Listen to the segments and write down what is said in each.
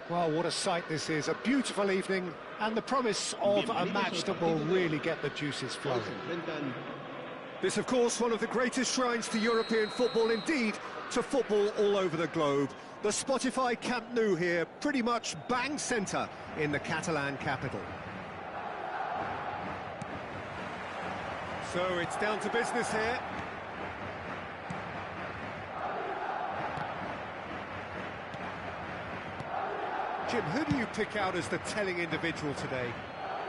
Well, what a sight this is. A beautiful evening and the promise of a match that will really get the juices flowing. This, of course, one of the greatest shrines to European football, indeed, to football all over the globe. The Spotify Camp Nou here, pretty much bang centre in the Catalan capital. So it's down to business here. Jim, who do you pick out as the telling individual today?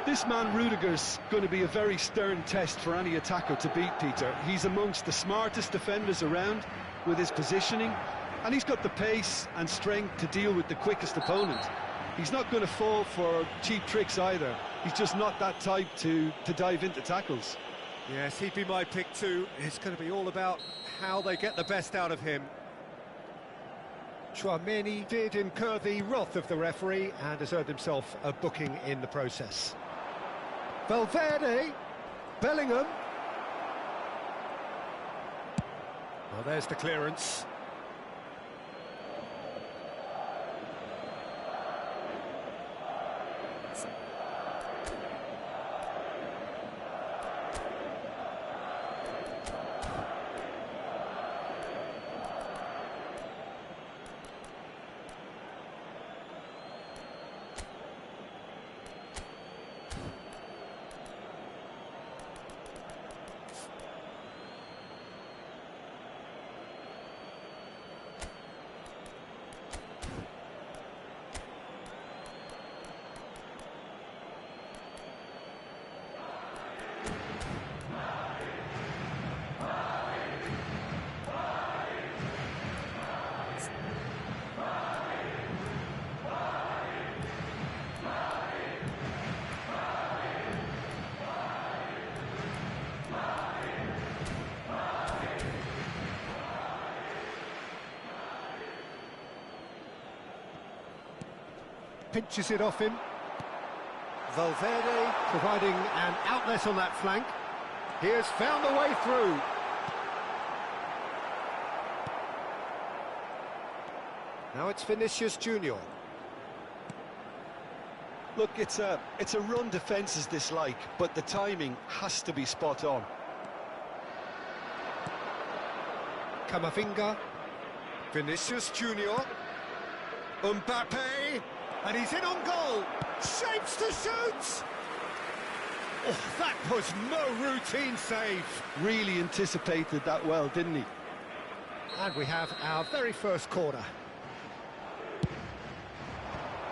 This man Rudiger's going to be a very stern test for any attacker to beat, Peter. He's amongst the smartest defenders around with his positioning, and he's got the pace and strength to deal with the quickest opponent. He's not going to fall for cheap tricks either. He's just not that type to dive into tackles. Yes, he'd be my pick too. It's going to be all about how they get the best out of him. Tchouaméni did incur the wrath of the referee and has earned himself a booking in the process. Valverde, Bellingham. Well, there's the clearance. Pinches it off him. Valverde providing an outlet on that flank. He has found a way through. Now it's Vinicius Junior. Look, it's a run defence is this like, but the timing has to be spot on. Camavinga. Vinicius Junior. Mbappe. And he's in on goal. Shapes to shoot. Oh, that was no routine save. Really anticipated that well, didn't he? And we have our very first corner.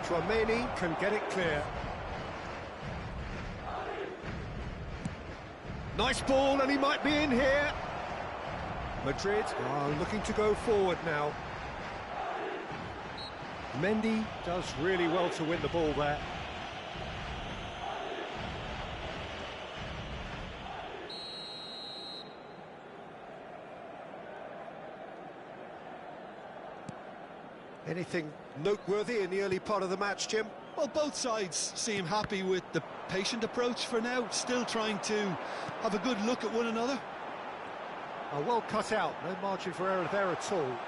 Tchouaméni can get it clear. Nice ball, and he might be in here. Madrid are looking to go forward now. Mendy does really well to win the ball there. Anything noteworthy in the early part of the match, Jim? Well, both sides seem happy with the patient approach for now, still trying to have a good look at one another. Oh, well cut out, no margin for error there at all.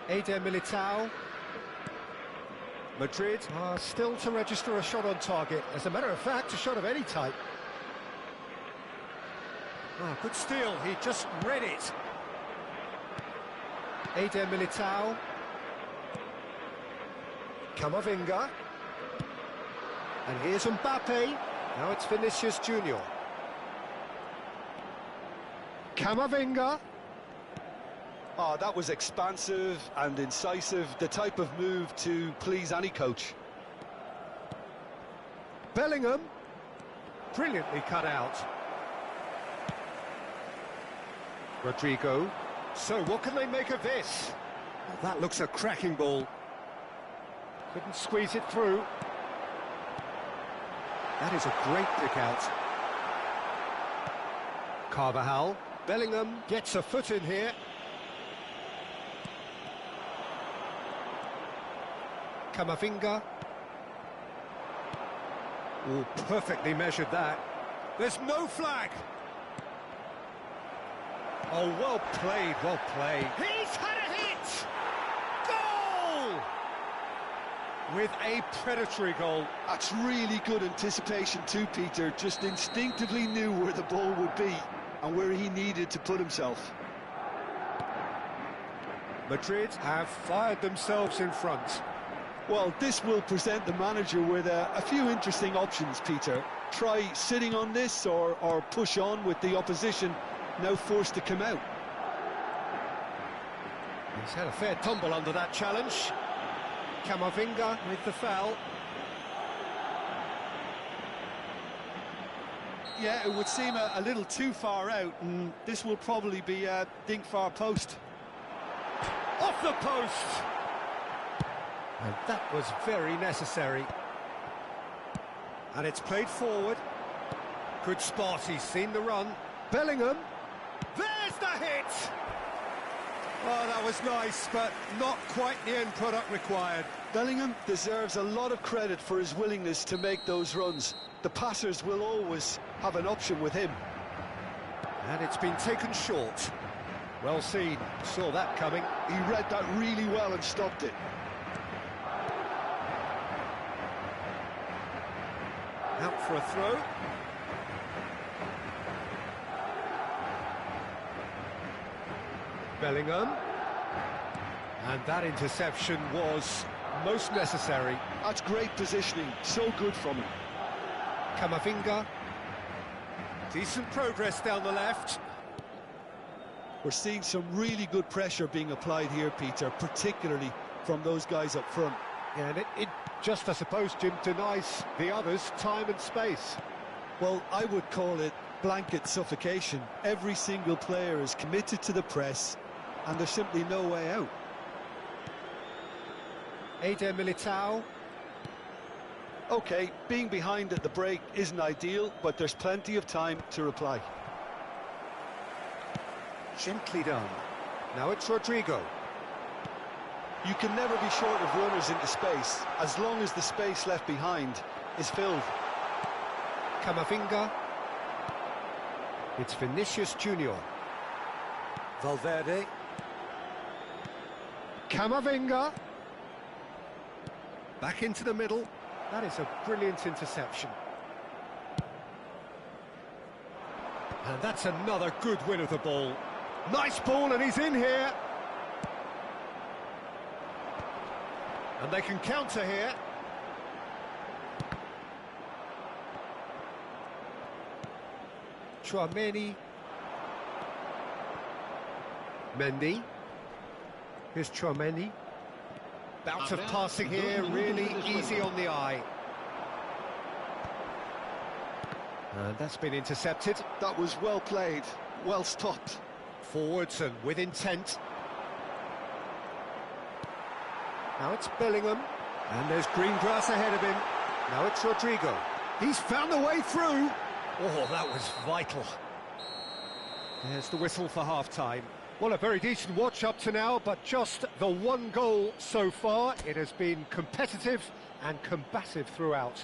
Eder Militao. Madrid are still to register a shot on target. As a matter of fact, a shot of any type. Oh, good steal, he just read it. Eder Militao. Camavinga. And here's Mbappe. Now it's Vinicius Junior. Camavinga. Oh, that was expansive and incisive, the type of move to please any coach. Bellingham. Brilliantly cut out. Rodrigo. So what can they make of this? Well, that looks a cracking ball. Couldn't squeeze it through. That is a great pick out. Carvajal. Bellingham gets a foot in here. Camavinga. Oh, perfectly measured that. There's no flag. Oh, well played, well played. He's had a hit! Goal! With a predatory goal. That's really good anticipation too, Peter. Just instinctively knew where the ball would be and where he needed to put himself. Madrid have fired themselves in front. Well, this will present the manager with a few interesting options, Peter. Try sitting on this or push on with the opposition now forced to come out. He's had a fair tumble under that challenge. Camavinga with the foul. Yeah, it would seem a little too far out, and this will probably be a dink far post. Off the post! And that was very necessary. And it's played forward. Good spot, he's seen the run. Bellingham. There's the hit! Oh, that was nice, but not quite the end product required. Bellingham deserves a lot of credit for his willingness to make those runs. The passers will always have an option with him. And it's been taken short. Well seen, saw that coming. He read that really well and stopped it. Out for a throw. Bellingham. And that interception was most necessary. That's great positioning, so good from him. Camavinga. Decent progress down the left. We're seeing some really good pressure being applied here, Peter, particularly from those guys up front. Yeah, and it just, I suppose, Jim, denies the others time and space. Well, I would call it blanket suffocation. Every single player is committed to the press, and there's simply no way out. Eder Militao. OK, being behind at the break isn't ideal, but there's plenty of time to reply. Gently done. Now it's Rodrigo. You can never be short of runners into space, as long as the space left behind is filled. Camavinga. It's Vinicius Junior. Valverde. Camavinga. Back into the middle. That is a brilliant interception. And that's another good win of the ball. Nice ball, and he's in here. And they can counter here. Chouameni. Mendy. Here's Chouameni. Bout of passing here, really easy on the eye. And that's been intercepted. That was well played, well stopped. Forwards and with intent. Now it's Bellingham. And there's green grass ahead of him. Now it's Rodrigo. He's found a way through. Oh, that was vital. There's the whistle for half-time. Well, a very decent watch up to now, but just the one goal so far. It has been competitive and combative throughout.